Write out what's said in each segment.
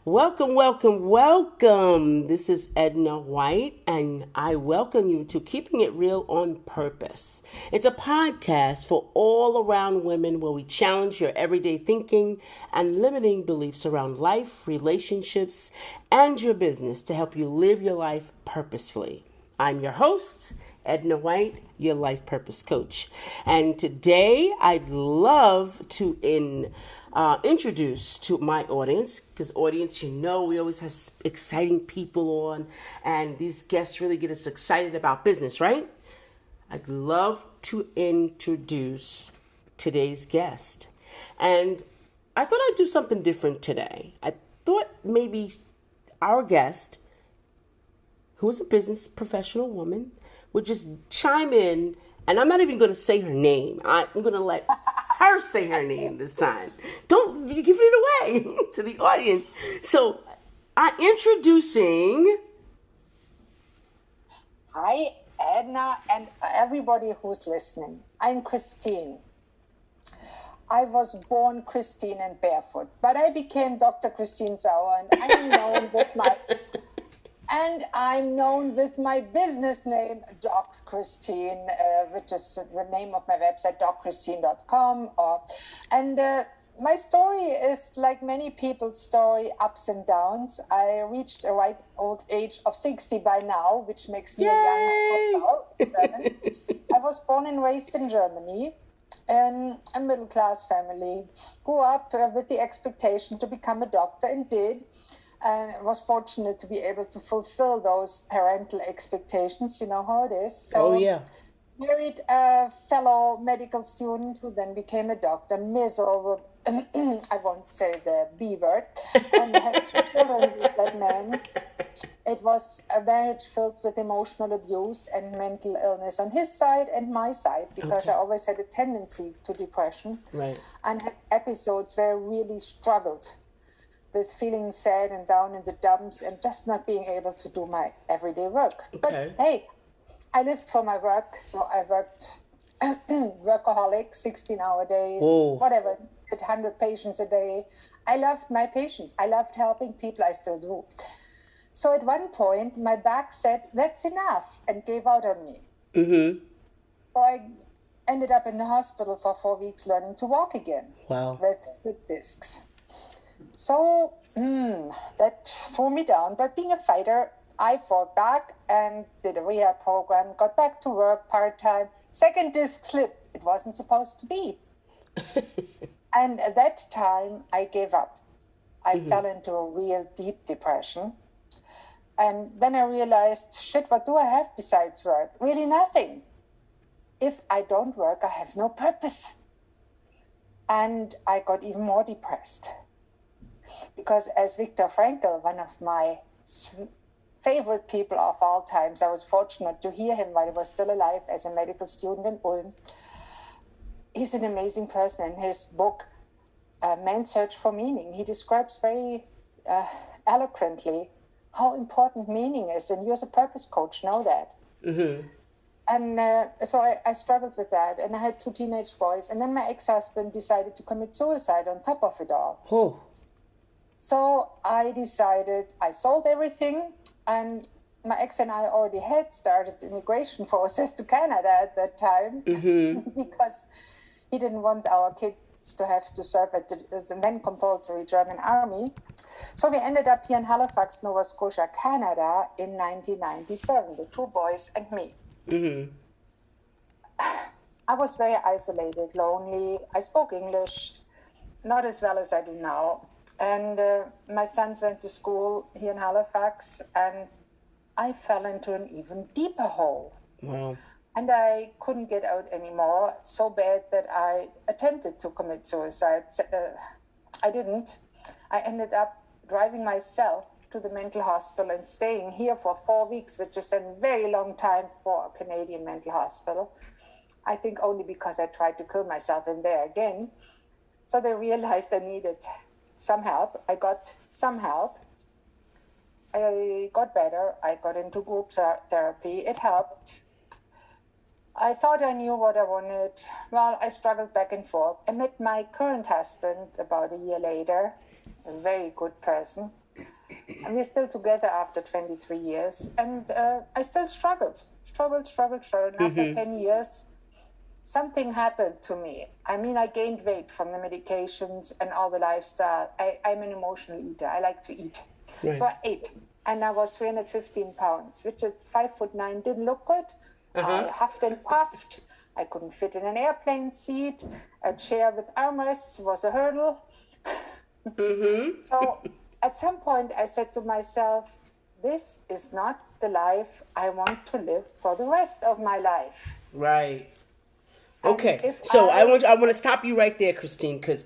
Welcome, welcome, welcome. This is Edna White, and I welcome you to Keeping It Real on Purpose. It's a podcast for all around women where we challenge your everyday thinking and limiting beliefs around life, relationships, and your business to help you live your life purposefully. I'm your host, Edna White, your life purpose coach. And today I'd love to introduce to my audience, because audience, we always have exciting people on, and these guests really get us excited about business, right? I'd love to introduce today's guest. And I thought I'd do something different today. I thought maybe our guest, who is a business professional woman, would just chime in, and I'm not even going to say her name. I'm going to let her say her name this time. Don't you give it away to the audience. So, I'm introducing. Hi, Edna, and everybody who's listening. I'm Christine. I was born Christine and barefoot, but I became Dr. Christine Sauer, and I'm known with my business name, Doc Christine, which is the name of my website, docchristine.com. My story is like many people's story, ups and downs. I reached a ripe old age of 60 by now, which makes me a young German. I was born and raised in Germany in a middle-class family. Grew up with the expectation to become a doctor and did. And was fortunate to be able to fulfill those parental expectations. You know how it is. So, married a fellow medical student who then became a doctor, miserable, I won't say the B word, and had children with that man. It was a marriage filled with emotional abuse and mental illness on his side and my side, because I always had a tendency to depression, right, and had episodes where I really struggled with feeling sad and down in the dumps and just not being able to do my everyday work. Okay. But hey, I lived for my work, so I worked workaholic, 16-hour days, whatever, did 100 patients a day. I loved my patients. I loved helping people. I still do. So at one point, my back said, that's enough, and gave out on me. Mm-hmm. So I ended up in the hospital for 4 weeks learning to walk again. Wow. With slip discs. So that threw me down. But being a fighter, I fought back and did a rehab program, got back to work part-time. Second disc slipped. It wasn't supposed to be. And at that time, I gave up. I fell into a real deep depression. And then I realized, shit, what do I have besides work? Really nothing. If I don't work, I have no purpose. And I got even more depressed. Because as Viktor Frankl, one of my favorite people of all times, I was fortunate to hear him while he was still alive as a medical student in Ulm. He's an amazing person. In his book, Man's Search for Meaning, he describes very eloquently how important meaning is. And you as a purpose coach know that. Mm-hmm. And so I struggled with that. And I had 2 teenage boys. And then my ex-husband decided to commit suicide on top of it all. Oh. So I decided, I sold everything, and my ex and I already had started immigration process to Canada at that time, because he didn't want our kids to have to serve at the then compulsory German army. So we ended up here in Halifax, Nova Scotia, Canada in 1997, the 2 boys and me. Mm-hmm. I was very isolated, lonely. I spoke English, not as well as I do now. And my sons went to school here in Halifax, and I fell into an even deeper hole. Wow. And I couldn't get out anymore, so bad that I attempted to commit suicide. I didn't. I ended up driving myself to the mental hospital and staying here for 4 weeks, which is a very long time for a Canadian mental hospital. I think only because I tried to kill myself in there again. So they realized I needed some help. I got some help. I got better. I got into group therapy. It helped. I thought I knew what I wanted. Well, I struggled back and forth. I met my current husband about a year later, a very good person. And we're still together after 23 years. And I still struggled. And after 10 years, something happened to me. I mean, I gained weight from the medications and all the lifestyle. I'm an emotional eater. I like to eat. Right. So I ate. And I was 315 pounds, which at 5'9" didn't look good. I huffed and puffed. I couldn't fit in an airplane seat. A chair with armrests was a hurdle. So at some point I said to myself, this is not the life I want to live for the rest of my life. Right. Okay. So I want to stop you right there, Christine, because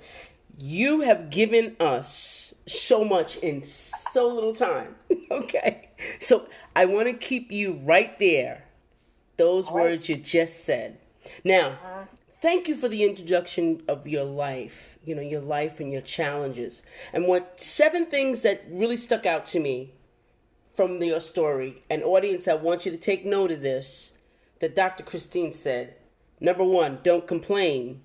you have given us so much in so little time. Okay. So I want to keep you right there. Those words you just said. Now, thank you for the introduction of your life, your life and your challenges. And 7 things that really stuck out to me from your story. And audience, I want you to take note of this, that Dr. Christine said. Number 1, don't complain.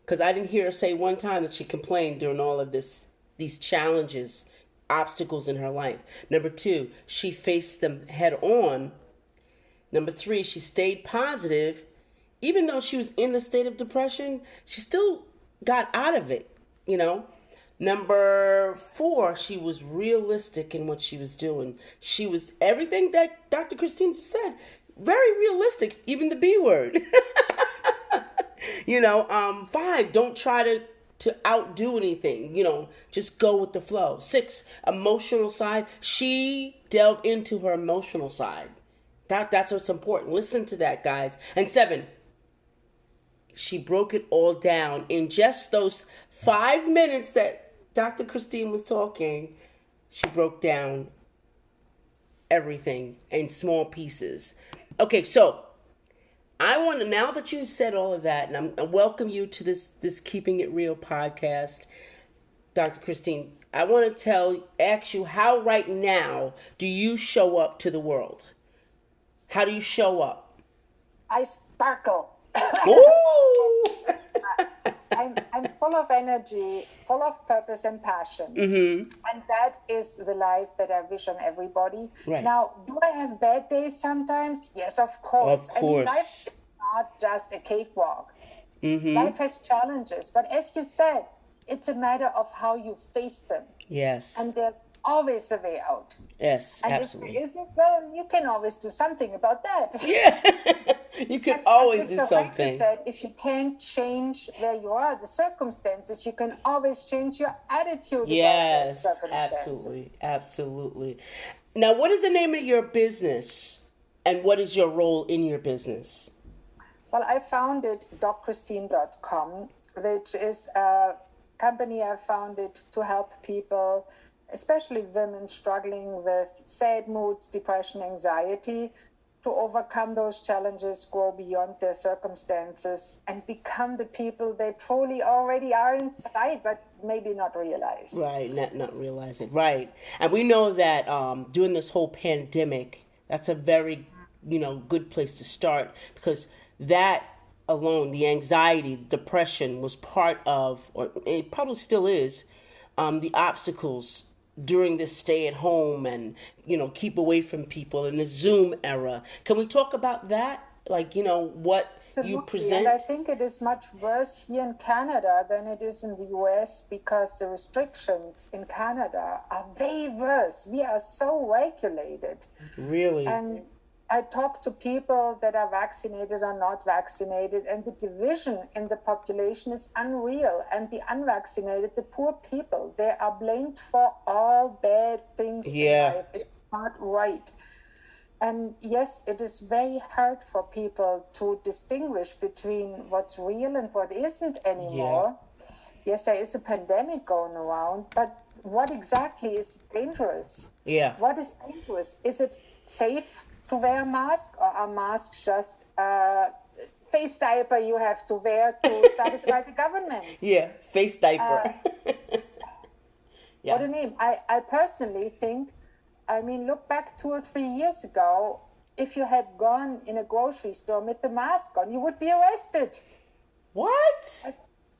Because I didn't hear her say one time that she complained during all of these challenges, obstacles in her life. Number 2, she faced them head on. Number 3, she stayed positive. Even though she was in a state of depression, she still got out of it, Number 4, she was realistic in what she was doing. She was everything that Dr. Christine said, very realistic, even the B word. 5, don't try to outdo anything, just go with the flow. 6, emotional side. She delved into her emotional side. That's what's important. Listen to that, guys. And 7, she broke it all down in just those 5 minutes that Dr. Christine was talking. She broke down everything in small pieces. Okay, so I want to, now that you said all of that, and I welcome you to this Keeping It Real podcast, Dr. Christine, I want to ask you, how right now do you show up to the world? How do you show up? I sparkle. Ooh! I'm full of energy, full of purpose and passion. And that is the life that I wish on everybody. Right. Now, do I have bad days sometimes? Yes, of course. Of course. I mean, life is not just a cakewalk. Life has challenges. But as you said, it's a matter of how you face them. Yes. And there's always a way out. Yes, and absolutely. if there isn't, well, you can always do something about that. Yeah. You can always do something. Said, if you can't change where you are, the circumstances, you can always change your attitude. Yes, about those circumstances. Absolutely. Now, what is the name of your business, and what is your role in your business? Well, I founded DocChristine.com, which is a company I founded to help people, especially women struggling with sad moods, depression, anxiety, to overcome those challenges, grow beyond their circumstances, and become the people they truly already are inside, but maybe not realize. Right, not realize it. Right. And we know that during this whole pandemic, that's a very, good place to start, because that alone, the anxiety, the depression was part of, or it probably still is, the obstacles during this stay at home and, keep away from people in the Zoom era. Can we talk about that? Like, what Absolutely. You present? And I think it is much worse here in Canada than it is in the US, because the restrictions in Canada are way worse. We are so regulated. Really? And I talk to people that are vaccinated or not vaccinated, and the division in the population is unreal. And the unvaccinated, the poor people, they are blamed for all bad things in life. It's not right. And yes, it is very hard for people to distinguish between what's real and what isn't anymore. Yes, there is a pandemic going around, but what exactly is dangerous? What is dangerous? Is it safe to wear a mask, or are masks just a face diaper you have to wear to satisfy the government? Face diaper. What do you mean? I personally think, look back 2 or 3 years ago, if you had gone in a grocery store with the mask on, you would be arrested. What?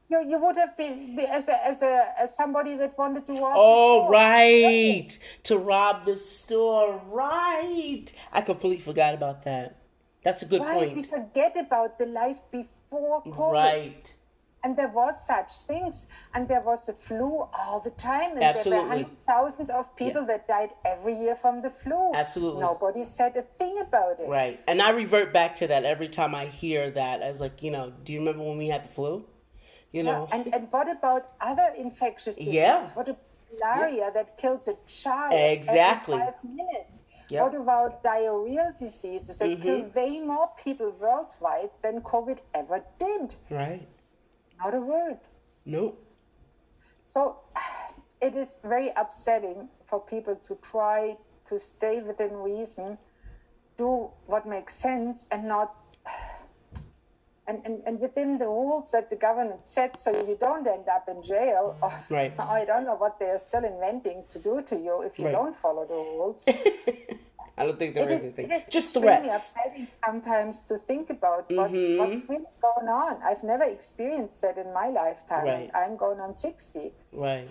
you would have been as somebody that wanted to rob the Oh, store. right. To rob the store. Right. I completely forgot about that. That's a good Right, we point. forget about the life before COVID. Right. And there was such things, and there was the flu all the time, and there were Absolutely. hundreds, thousands of people Yeah. that died every year from the flu. Absolutely. Nobody said a thing about it. Right. And I revert back to that every time I hear that. I was like, do you remember when we had the flu? You know? And what about other infectious diseases? Yeah. What about malaria that kills a child Exactly. every 5 minutes? Yep. What about diarrheal diseases that kill way more people worldwide than COVID ever did? Right. Not a word. Nope. So it is very upsetting for people to try to stay within reason, do what makes sense, and not and within the rules that the government set, so you don't end up in jail. Or, Right. I don't know what they are still inventing to do to you if you Right. don't follow the rules. I don't think there is It anything. is Just extremely threats. upsetting sometimes to think about what's really going on. I've never experienced that in my lifetime. Right. And I'm going on 60. Right.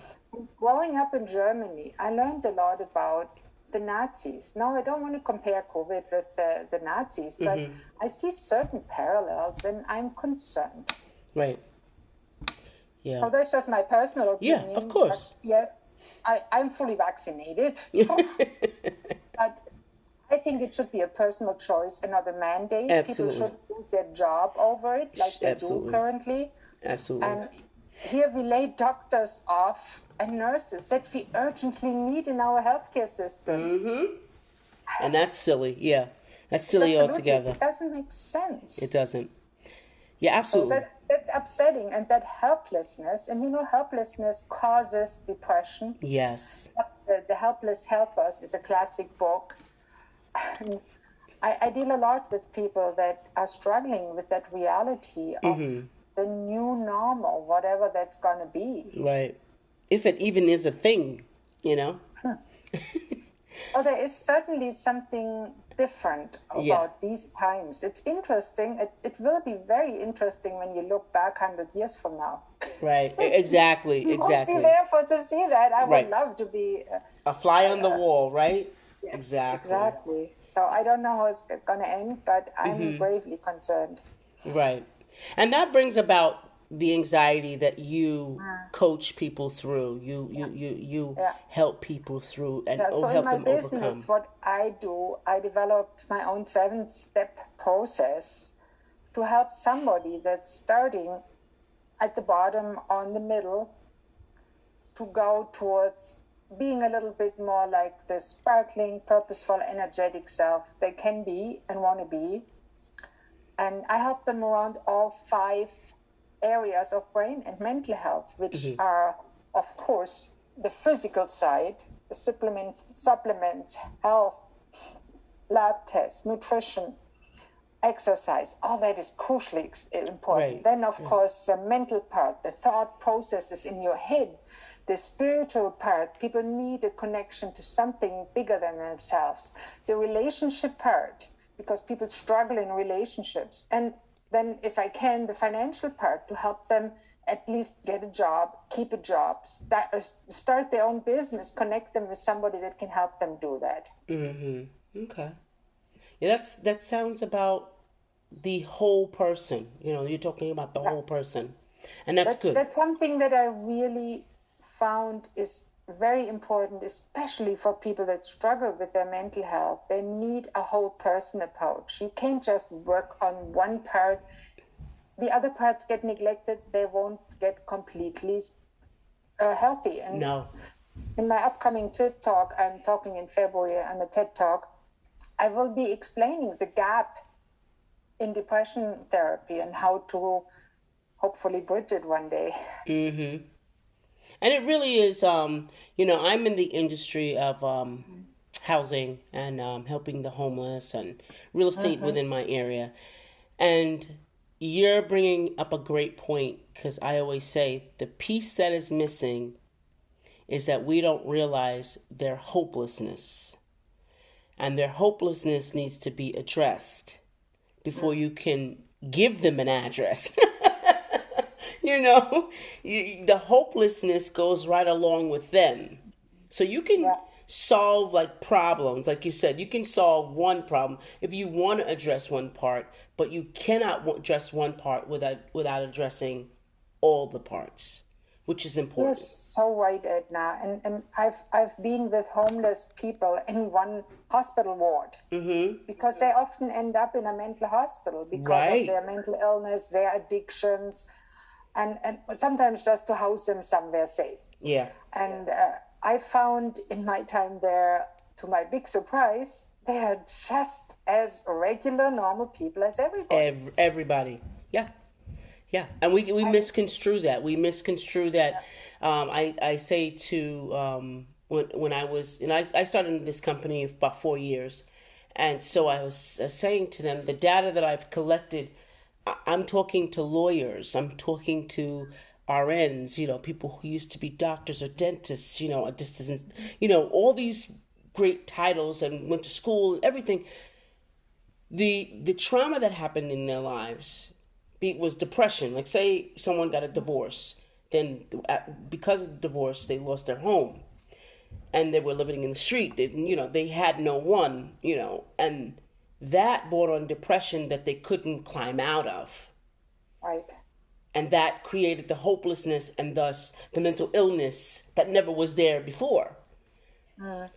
Growing up in Germany, I learned a lot about the Nazis. Now, I don't want to compare COVID with the Nazis, but I see certain parallels and I'm concerned. Right. Yeah. So that's just my personal opinion. Yeah, of course. But yes, I'm fully vaccinated. But I think it should be a personal choice and not a mandate. Absolutely. People should lose their job over it like they Absolutely. do currently. Absolutely. And here we lay doctors off and nurses that we urgently need in our healthcare system. And that's silly. Yeah. That's silly Absolutely. altogether. It doesn't make sense. It doesn't. Yeah, So absolutely. that's upsetting, and that helplessness, and helplessness causes depression. Yes. The Helpless Helpers is a classic book. And I deal a lot with people that are struggling with that reality of the new normal, whatever that's going to be. Right. If it even is a thing, Well, there is certainly something different about these times. It's interesting. It will be very interesting when you look back 100 years from now. Right. Exactly. You won't Exactly. be there to see that. I Right. would love to be. A fly on the wall, right? Yes, Exactly. Exactly. So I don't know how it's going to end, but I'm gravely concerned. Right. And that brings about the anxiety that you coach people through. You help people through and So help in my them business, overcome. what I do, I developed my own 7-step process to help somebody that's starting at the bottom or in the middle to go towards being a little bit more like the sparkling, purposeful, energetic self they can be and want to be. And I help them around all 5 areas of brain and mental health, which are, of course, the physical side, the supplements, health, lab tests, nutrition, exercise. All that is crucially important. Right. Then, of course, the mental part, the thought processes in your head, the spiritual part. People need a connection to something bigger than themselves. The relationship part, because people struggle in relationships. And then, if I can, the financial part to help them at least get a job, keep a job, start their own business, connect them with somebody that can help them do that. Okay. Yeah, that sounds about the whole person. You're talking about the whole person. And that's good. That's something that I really found is very important, especially for people that struggle with their mental health. They need a whole person approach. You can't just work on one part. The other parts get neglected. They won't get completely healthy. And No. in my upcoming TED Talk, I'm talking in February on a TED Talk, I will be explaining the gap in depression therapy and how to hopefully bridge it one day. And it really is, I'm in the industry of housing and helping the homeless and real estate within my area. And you're bringing up a great point, because I always say the piece that is missing is that we don't realize their hopelessness. And their hopelessness needs to be addressed before you can give them an address. you know, the hopelessness goes right along with them. So you can Yeah. solve like problems, like you said, you can solve one problem if you want to address one part, but you cannot address one part without addressing all the parts, which is You're important. so right, Edna. And I've been with homeless people in one hospital ward because they often end up in a mental hospital because of Right. their mental illness, their addictions, and sometimes just to house them somewhere safe. Yeah. And I found in my time there, to my big surprise, they are just as regular, normal people as everybody. Everybody. Yeah. Yeah. And we misconstrue that. We misconstrue that. I say to when I was, and I started in this company about 4 years. And so I was saying to them, the data that I've collected, I'm talking to lawyers, I'm talking to RNs, people who used to be doctors or dentists, all these great titles and went to school and everything. The trauma that happened in their lives was depression. Like say someone got a divorce, then because of the divorce they lost their home, and they were living in the street. They had no one, and that brought on depression that they couldn't climb out of. Right. And that created the hopelessness and thus the mental illness that never was there before.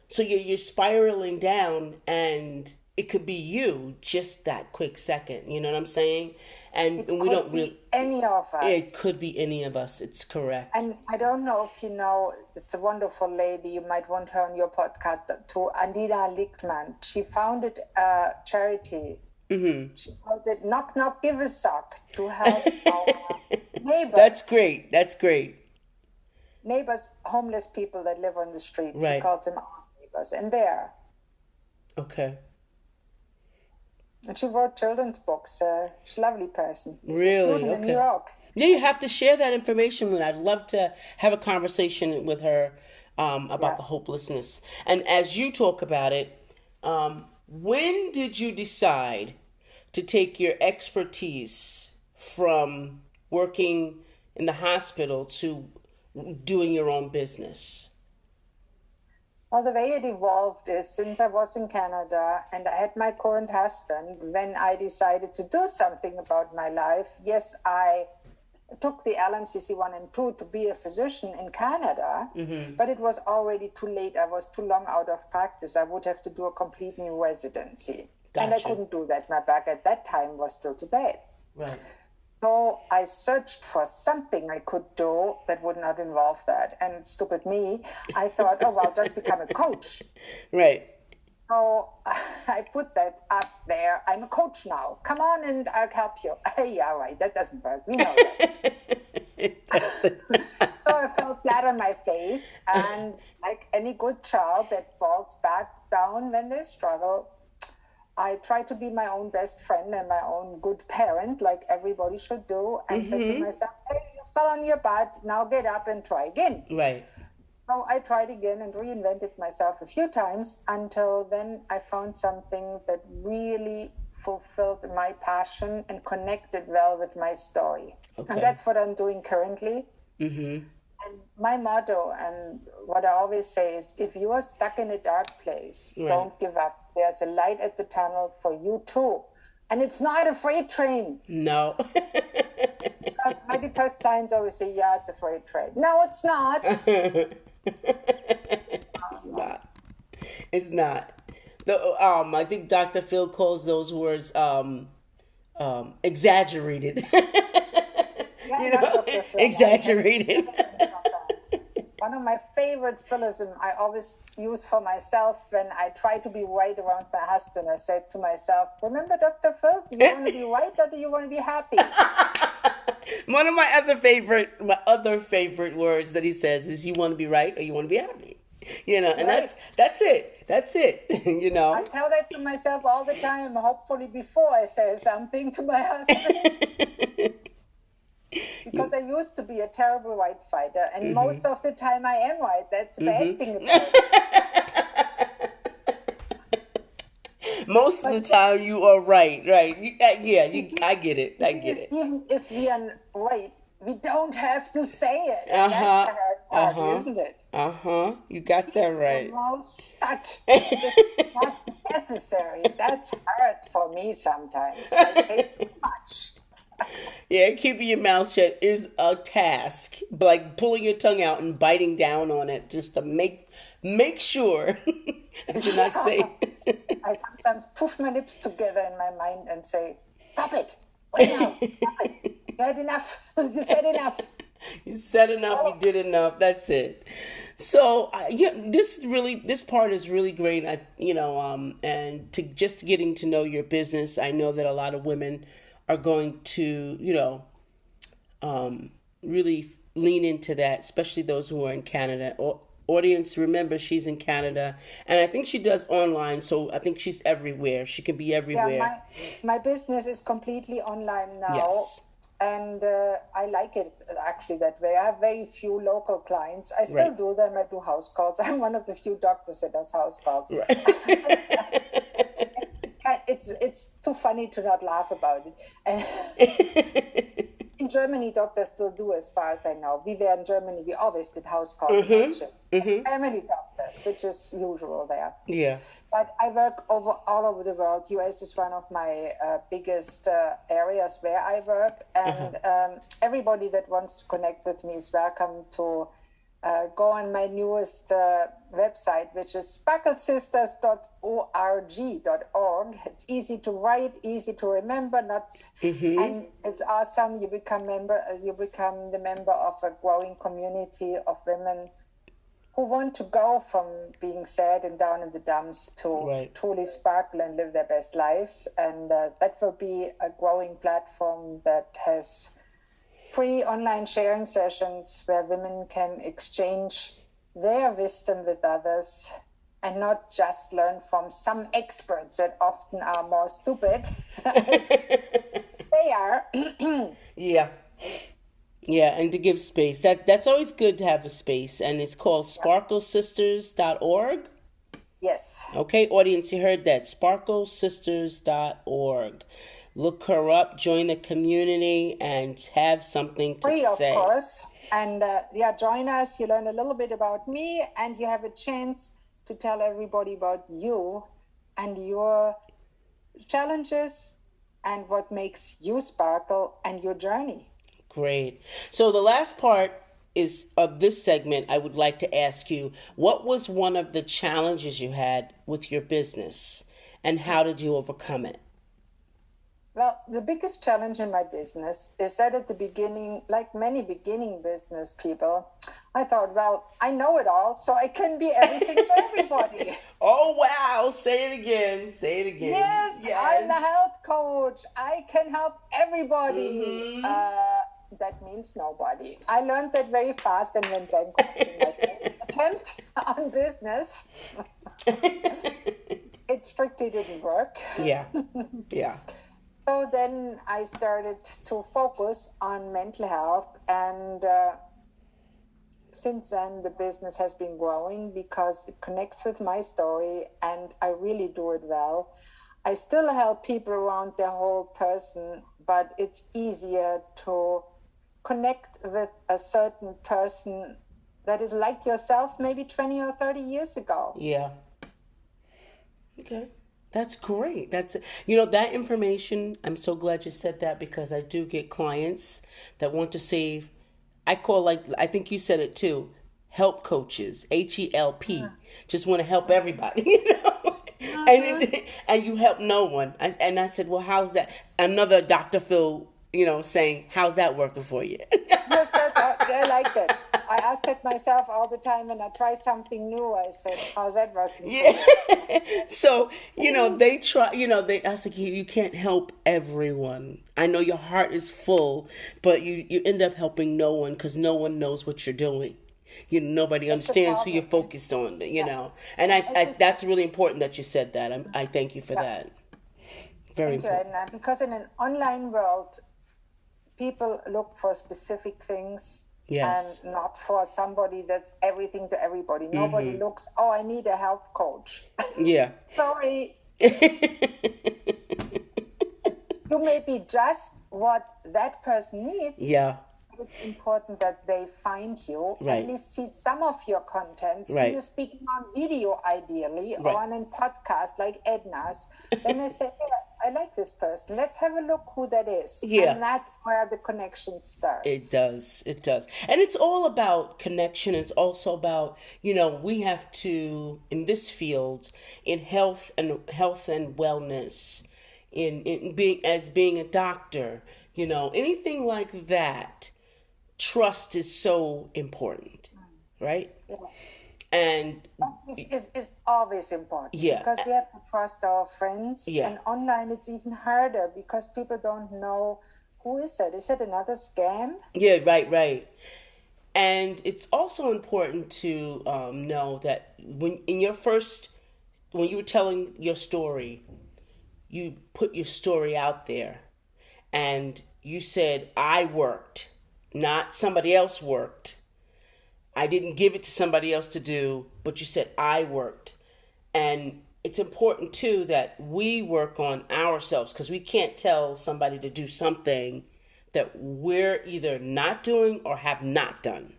So you're spiraling down, and it could be you just that quick second. You know what I'm saying? And we don't really. Any of us. It could be any of us. It's correct. And I don't know if you know, it's a wonderful lady. You might want her on your podcast too, Andina Lichtman. She founded a charity. She called it Knock Knock Give a Sock to help our neighbors. That's great. That's great. Neighbors, homeless people that live on the street. Right. She calls them our neighbors. And there. Okay. And she wrote children's books. She's a lovely person. She's Really? a student in New York. Yeah, you have to share that information with her. I'd love to have a conversation with her about the hopelessness. And as you talk about it, when did you decide to take your expertise from working in the hospital to doing your own business? Well, the way it evolved is since I was in Canada and I had my current husband, when I decided to do something about my life, yes, I took the LMCC 1 and 2 to be a physician in Canada, but it was already too late. I was too long out of practice. I would have to do a complete new residency. And I Gotcha. couldn't do that. My back at that time was still too bad. Right. So I searched for something I could do that would not involve that. And stupid me, I thought, oh, well, just become a coach. Right. So I put that up there. I'm a coach now. Come on and I'll help you. Yeah, right. That doesn't work. We know that. So I fell flat on my face. And like any good child that falls back down when they struggle, I tried to be my own best friend and my own good parent, like everybody should do, and said to myself, hey, you fell on your butt. Now get up and try again. Right. So I tried again and reinvented myself a few times until then I found something that really fulfilled my passion and connected well with my story. Okay. And that's what I'm doing currently. Mm-hmm. And my motto and what I always say is, if you are stuck in a dark place, don't give up. There's a light at the tunnel for you too. And it's not a freight train. No. Because my depressed clients always say, yeah, it's a freight train. No, it's not. It's not. It's not. I think Dr. Phil calls those words exaggerated. Yeah, Exaggerated. One of my favorite philisms I always use for myself when I try to be right around my husband. I said to myself, remember Dr. Phil, do you want to be right or do you want to be happy? One of my other favorite words that he says is, you want to be right or you want to be happy. And Right. that's it. That's it. I tell that to myself all the time, hopefully before I say something to my husband. Because I used to be a terrible right fighter, and most of the time I am right. That's the bad thing about it. Most of the time you are right. I get it. Even if we are right, we don't have to say it. And that's the hard part, isn't it? You got that right. Keep your mouth shut. It's not necessary. That's hard for me sometimes. I say too much. Yeah, keeping your mouth shut is a task. Like pulling your tongue out and biting down on it just to make sure that you're not saying. I sometimes push my lips together in my mind and say, "Stop it! Wait now! Stop it! You had enough. You said enough. You said enough. You did enough. That's it." So this part is really great. And to getting to know your business, I know that a lot of women are going to, really lean into that, especially those who are in Canada. Audience, remember, she's in Canada, and I think she does online, so I think she's everywhere. She can be everywhere. Yeah, my business is completely online now. Yes. And I like it actually that way. I have very few local clients. I still do them. I do house calls. I'm one of the few doctors that does house calls. Right. It's too funny to not laugh about it. And in Germany, doctors still do, as far as I know. We were in Germany. We always did house calls. Family doctors, which is usual there. Yeah. But I work all over the world. US is one of my biggest areas where I work. And everybody that wants to connect with me is welcome to go on my newest website, which is sparklesisters.org. It's easy to write, easy to remember, and it's awesome. You become the member of a growing community of women who want to go from being sad and down in the dumps to truly sparkle and live their best lives. And that will be a growing platform that has free online sharing sessions where women can exchange their wisdom with others and not just learn from some experts that often are more stupid as they are. Yeah, and to give space. That's always good to have a space, and it's called sparklesisters.org. Yes. Okay, audience, you heard that. sparklesisters.org. Look her up, join the community, and have something to Free, say. Of course. And join us. You learn a little bit about me, and you have a chance to tell everybody about you and your challenges and what makes you sparkle and your journey. Great. So the last part of this segment, I would like to ask you, what was one of the challenges you had with your business, and how did you overcome it? Well, the biggest challenge in my business is that at the beginning, like many beginning business people, I thought, well, I know it all, so I can be everything for everybody. Oh, wow. Say it again. Say it again. Yes. I'm a health coach. I can help everybody. That means nobody. I learned that very fast and went bankrupt in my first attempt on business. It strictly didn't work. Yeah. So then I started to focus on mental health, and since then the business has been growing because it connects with my story and I really do it well. I still help people around their whole person, but it's easier to connect with a certain person that is like yourself maybe 20 or 30 years ago. Yeah. Okay. That's great. That information, I'm so glad you said that, because I do get clients that want to save, I think you said it too, help coaches, HELP, just want to help everybody, and you help no one. I said, well, how's that? Another Dr. Phil, saying, how's that working for you? Yes, I like that. I ask it myself all the time when I try something new. I said, how's that working? Yeah. So, they try, I said, you can't help everyone. I know your heart is full, but you end up helping no one because no one knows what you're doing. Nobody understands who you're focused on, know. And I that's really important that you said that. I thank you for that. Very important. Edna, because in an online world, people look for specific things. Yes. And not for somebody that's everything to everybody. Nobody looks, I need a health coach. Yeah. Sorry. You may be just what that person needs. Yeah. it's important that they find you, Right. at least see some of your content, see Right. you speaking on video ideally, Right. or on a podcast like Edna's. Then I say, hey, I like this person. Let's have a look who that is. Yeah. And that's where the connection starts. It does. It does. And it's all about connection. It's also about, we have to, in this field, in health and wellness, in being a doctor, anything like that, trust is so important, right? Yeah. And Trust is always important. Yeah. Because we have to trust our friends. Yeah. And online it's even harder because people don't know who is it. Is it another scam? Yeah, right. And it's also important to know that when you were telling your story, you put your story out there, and you said, I worked, not somebody else worked. I didn't give it to somebody else to do, but you said I worked. And it's important too that we work on ourselves, because we can't tell somebody to do something that we're either not doing or have not done.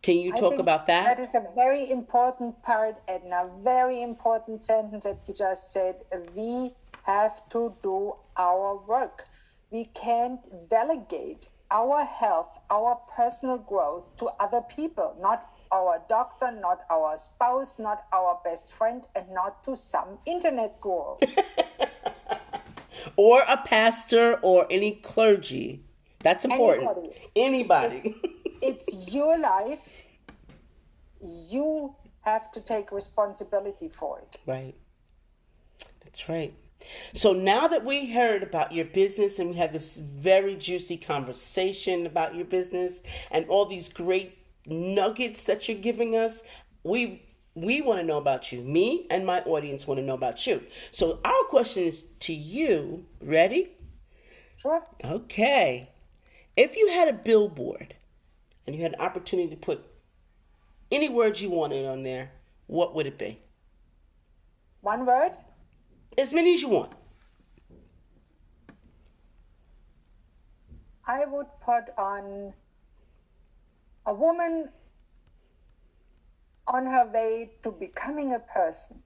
Can you talk about that? That is a very important part, Edna. Very important sentence that you just said. We have to do our work. We can't delegate our health, our personal growth to other people, not our doctor, not our spouse, not our best friend, and not to some internet guru. Or a pastor or any clergy. That's important. Anybody. It's your life. You have to take responsibility for it. Right. That's right. So now that we heard about your business and we had this very juicy conversation about your business and all these great nuggets that you're giving us, we want to know about you. Me and my audience want to know about you. So our question is to you. Ready? Sure. Okay. If you had a billboard and you had an opportunity to put any words you wanted on there, what would it be? One word? As many as you want. I would put on a woman on her way to becoming a person.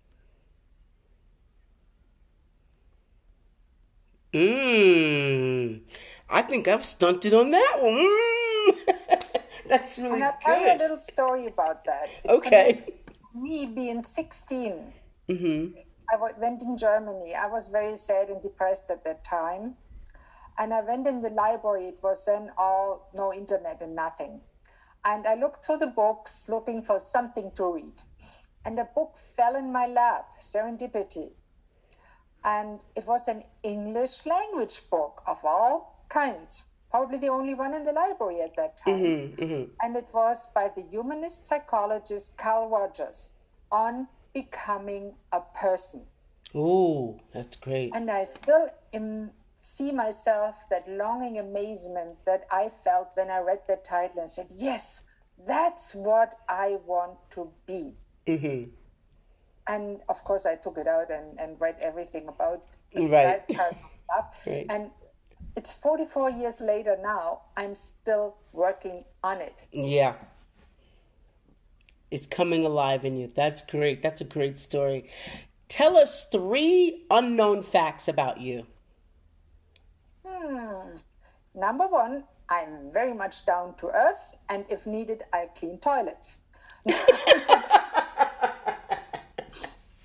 I think I've stunted on that one. That's really and I'll good. tell you a little story about that. Okay. Me being 16, Mm-hmm. I went in Germany. I was very sad and depressed at that time. And I went in the library. It was then all no internet and nothing. And I looked through the books looking for something to read. And a book fell in my lap, Serendipity. And it was an English language book of all kinds. Probably the only one in the library at that time. Mm-hmm. Mm-hmm. And it was by the humanist psychologist Carl Rogers on becoming a person. Ooh, that's great. And I still see myself, that longing amazement that I felt when I read the title and said, yes, that's what I want to be. Mm-hmm. And of course, I took it out and read everything about Right. that kind of stuff. Right. And it's 44 years later now, I'm still working on it. Yeah. It's coming alive in you. That's great. That's a great story. Tell us 3 unknown facts about you. Number 1, I'm very much down to earth, and if needed, I clean toilets.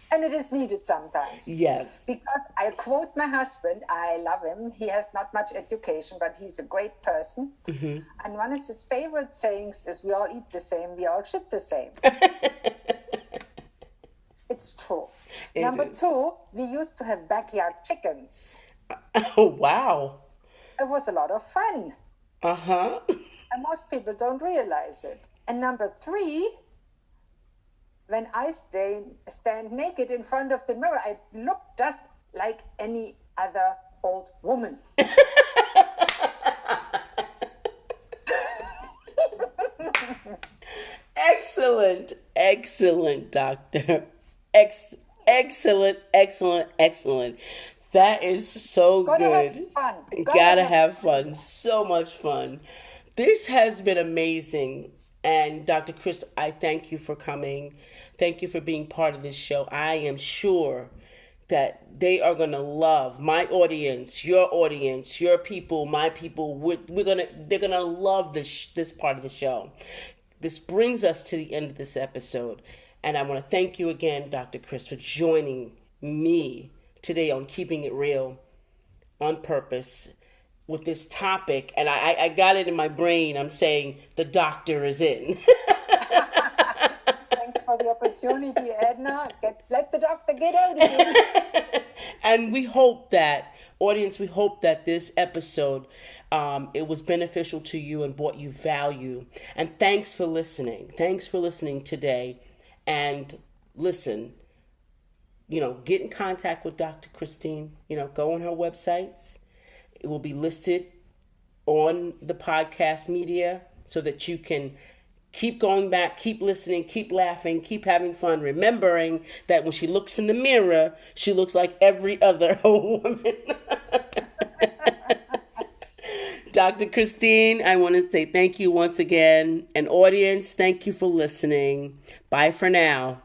And it is needed sometimes. Yes. Because I quote my husband, I love him. He has not much education, but he's a great person. Mm-hmm. And one of his favorite sayings is, we all eat the same, we all shit the same. It's true. Number 2, we used to have backyard chickens. Oh, wow. It was a lot of fun. Uh-huh. And most people don't realize it. And number 3, when I stand naked in front of the mirror, I look just like any other old woman. Excellent. Excellent, doctor. Excellent. That is so Gotta good. have fun. Gotta have fun. So much fun. This has been amazing. And Dr. Chris, I thank you for coming. Thank you for being part of this show. I am sure that they are going to love my audience, your people, my people. They're going to love this part of the show. This brings us to the end of this episode. And I want to thank you again, Dr. Chris, for joining me today on Keeping It Real on Purpose with this topic. And I got it in my brain. I'm saying the doctor is in. Thanks for the opportunity, Edna. Let the doctor get out of here. And we hope that, audience, we hope that this episode, it was beneficial to you and brought you value. And thanks for listening. Thanks for listening today. And listen, get in contact with Dr. Christine. Go on her websites. It will be listed on the podcast media so that you can keep going back, keep listening, keep laughing, keep having fun, remembering that when she looks in the mirror, she looks like every other woman. Dr. Christine, I want to say thank you once again. And audience, thank you for listening. Bye for now.